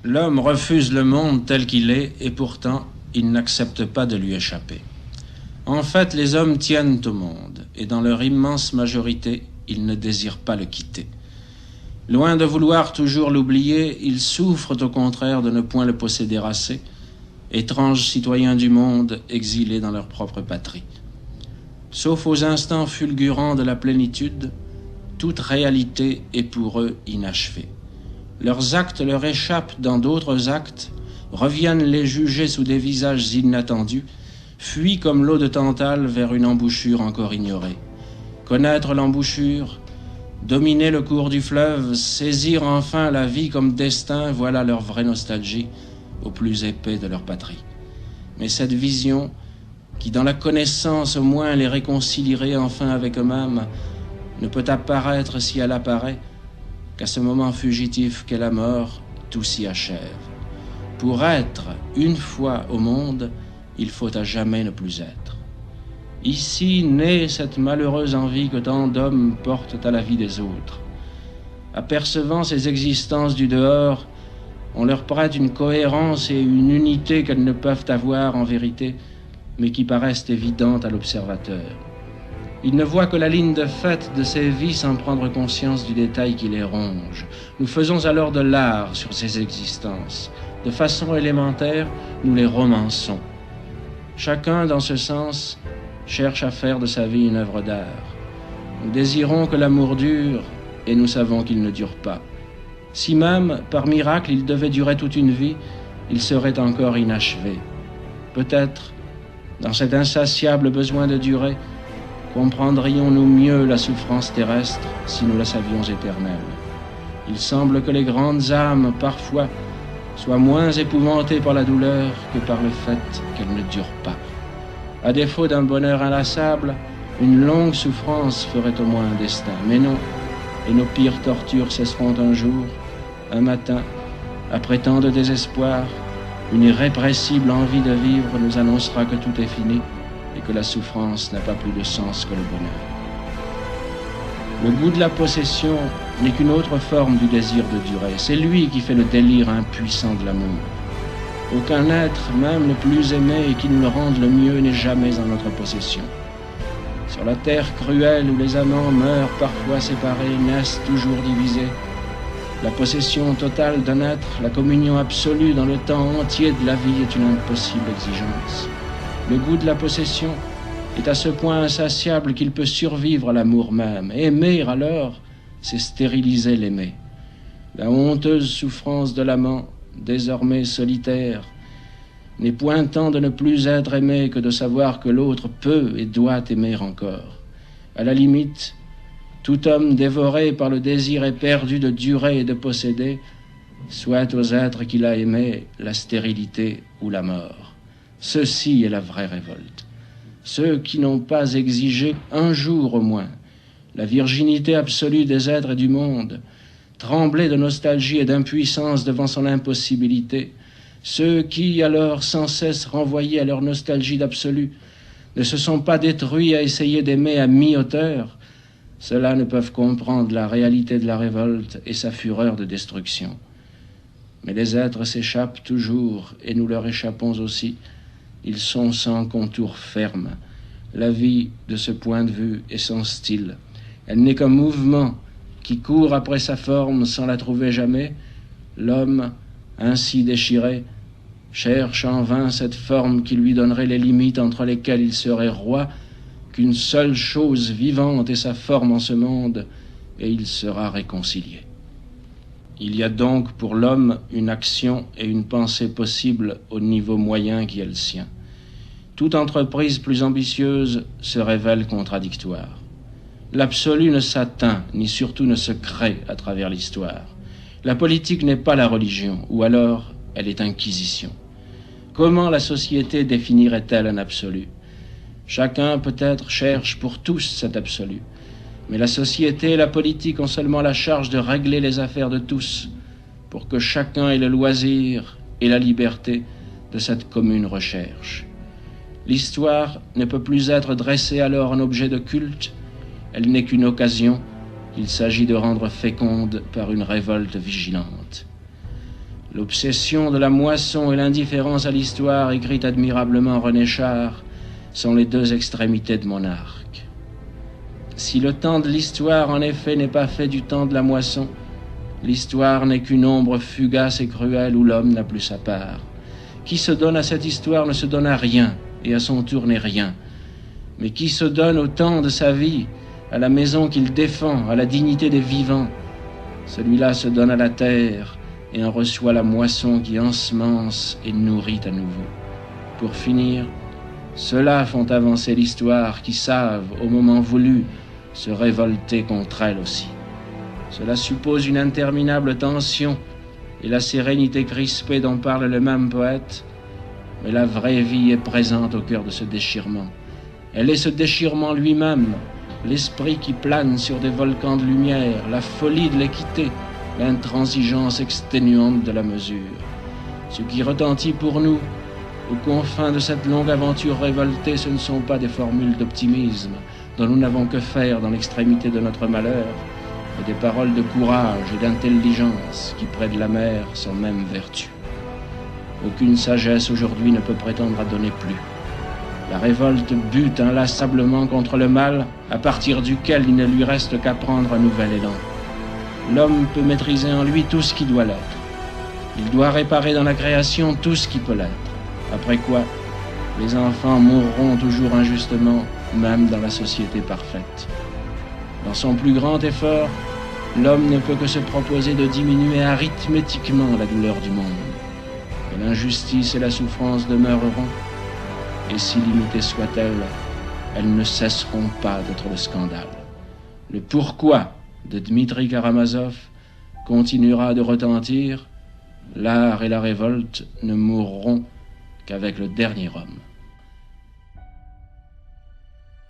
L'homme refuse le monde tel qu'il est et pourtant il n'accepte pas de lui échapper. En fait, les hommes tiennent au monde et dans leur immense majorité, ils ne désirent pas le quitter. Loin de vouloir toujours l'oublier, ils souffrent au contraire de ne point le posséder assez, étranges citoyens du monde exilés dans leur propre patrie. Sauf aux instants fulgurants de la plénitude, toute réalité est pour eux inachevée. Leurs actes leur échappent dans d'autres actes, reviennent les juger sous des visages inattendus, fuient comme l'eau de Tantale vers une embouchure encore ignorée. Connaître l'embouchure, dominer le cours du fleuve, saisir enfin la vie comme destin, voilà leur vraie nostalgie au plus épais de leur patrie. Mais cette vision, qui dans la connaissance au moins les réconcilierait enfin avec eux-mêmes, ne peut apparaître si elle apparaît qu'à ce moment fugitif qu'est la mort, tout s'y achève. Pour être une fois au monde, il faut à jamais ne plus être. Ici naît cette malheureuse envie que tant d'hommes portent à la vie des autres. Apercevant ces existences du dehors, on leur prête une cohérence et une unité qu'elles ne peuvent avoir en vérité, mais qui paraissent évidentes à l'observateur. Ils ne voient que la ligne de fait de ces vies sans prendre conscience du détail qui les ronge. Nous faisons alors de l'art sur ces existences. De façon élémentaire, nous les romançons. Chacun, dans ce sens, cherche à faire de sa vie une œuvre d'art. Nous désirons que l'amour dure, et nous savons qu'il ne dure pas. Si même, par miracle, il devait durer toute une vie, il serait encore inachevé. Peut-être, dans cet insatiable besoin de durer, comprendrions-nous mieux la souffrance terrestre si nous la savions éternelle. Il semble que les grandes âmes, parfois, soient moins épouvantées par la douleur que par le fait qu'elle ne dure pas. À défaut d'un bonheur inlassable, une longue souffrance ferait au moins un destin. Mais non, et nos pires tortures cesseront un jour, un matin, après tant de désespoir, une irrépressible envie de vivre nous annoncera que tout est fini et que la souffrance n'a pas plus de sens que le bonheur. Le goût de la possession n'est qu'une autre forme du désir de durer. C'est lui qui fait le délire impuissant de l'amour. Aucun être, même le plus aimé et qui nous le rende le mieux, n'est jamais en notre possession. Sur la terre cruelle où les amants meurent parfois séparés, naissent toujours divisés, la possession totale d'un être, la communion absolue dans le temps entier de la vie est une impossible exigence. Le goût de la possession est à ce point insatiable qu'il peut survivre à l'amour même. Aimer, alors, c'est stériliser l'aimer. La honteuse souffrance de l'amant, désormais solitaire, n'est point tant de ne plus être aimé que de savoir que l'autre peut et doit aimer encore. À la limite, tout homme dévoré par le désir éperdu de durer et de posséder souhaite aux êtres qu'il a aimés la stérilité ou la mort. Ceci est la vraie révolte. Ceux qui n'ont pas exigé un jour au moins la virginité absolue des êtres et du monde, trembler de nostalgie et d'impuissance devant son impossibilité, ceux qui, alors sans cesse renvoyés à leur nostalgie d'absolu, ne se sont pas détruits à essayer d'aimer à mi-hauteur, ceux-là ne peuvent comprendre la réalité de la révolte et sa fureur de destruction. Mais les êtres s'échappent toujours, et nous leur échappons aussi. Ils sont sans contour ferme. La vie, de ce point de vue, est sans style. Elle n'est qu'un mouvement qui court après sa forme sans la trouver jamais. L'homme, ainsi déchiré, cherche en vain cette forme qui lui donnerait les limites entre lesquelles il serait roi, qu'une seule chose vivante est sa forme en ce monde, et il sera réconcilié. Il y a donc pour l'homme une action et une pensée possible au niveau moyen qui est le sien. Toute entreprise plus ambitieuse se révèle contradictoire. L'absolu ne s'atteint, ni surtout ne se crée à travers l'histoire. La politique n'est pas la religion, ou alors elle est inquisition. Comment la société définirait-elle un absolu ? Chacun peut-être cherche pour tous cet absolu. Mais la société et la politique ont seulement la charge de régler les affaires de tous, pour que chacun ait le loisir et la liberté de cette commune recherche. L'histoire ne peut plus être dressée alors en objet de culte, elle n'est qu'une occasion qu'il s'agit de rendre féconde par une révolte vigilante. L'obsession de la moisson et l'indifférence à l'histoire, écrite admirablement René Char, sont les deux extrémités de mon arc. Si le temps de l'histoire, en effet, n'est pas fait du temps de la moisson, l'histoire n'est qu'une ombre fugace et cruelle où l'homme n'a plus sa part. Qui se donne à cette histoire ne se donne à rien, et à son tour n'est rien. Mais qui se donne au temps de sa vie, à la maison qu'il défend, à la dignité des vivants, celui-là se donne à la terre et en reçoit la moisson qui ensemence et nourrit à nouveau. Pour finir, ceux-là font avancer l'histoire qui savent, au moment voulu, se révolter contre elle aussi. Cela suppose une interminable tension et la sérénité crispée dont parle le même poète, mais la vraie vie est présente au cœur de ce déchirement. Elle est ce déchirement lui-même, l'esprit qui plane sur des volcans de lumière, la folie de l'équité, l'intransigeance exténuante de la mesure. Ce qui retentit pour nous, aux confins de cette longue aventure révoltée, ce ne sont pas des formules d'optimisme dont nous n'avons que faire dans l'extrémité de notre malheur, mais des paroles de courage et d'intelligence qui, près de la mer, sont même vertus. Aucune sagesse aujourd'hui ne peut prétendre à donner plus. La révolte bute inlassablement contre le mal, à partir duquel il ne lui reste qu'à prendre un nouvel élan. L'homme peut maîtriser en lui tout ce qui doit l'être. Il doit réparer dans la création tout ce qui peut l'être. Après quoi, les enfants mourront toujours injustement, même dans la société parfaite. Dans son plus grand effort, l'homme ne peut que se proposer de diminuer arithmétiquement la douleur du monde. Et l'injustice et la souffrance demeureront, et si limitées soient-elles, elles ne cesseront pas d'être le scandale. Le pourquoi de Dmitri Karamazov continuera de retentir. L'art et la révolte ne mourront qu'avec le dernier homme.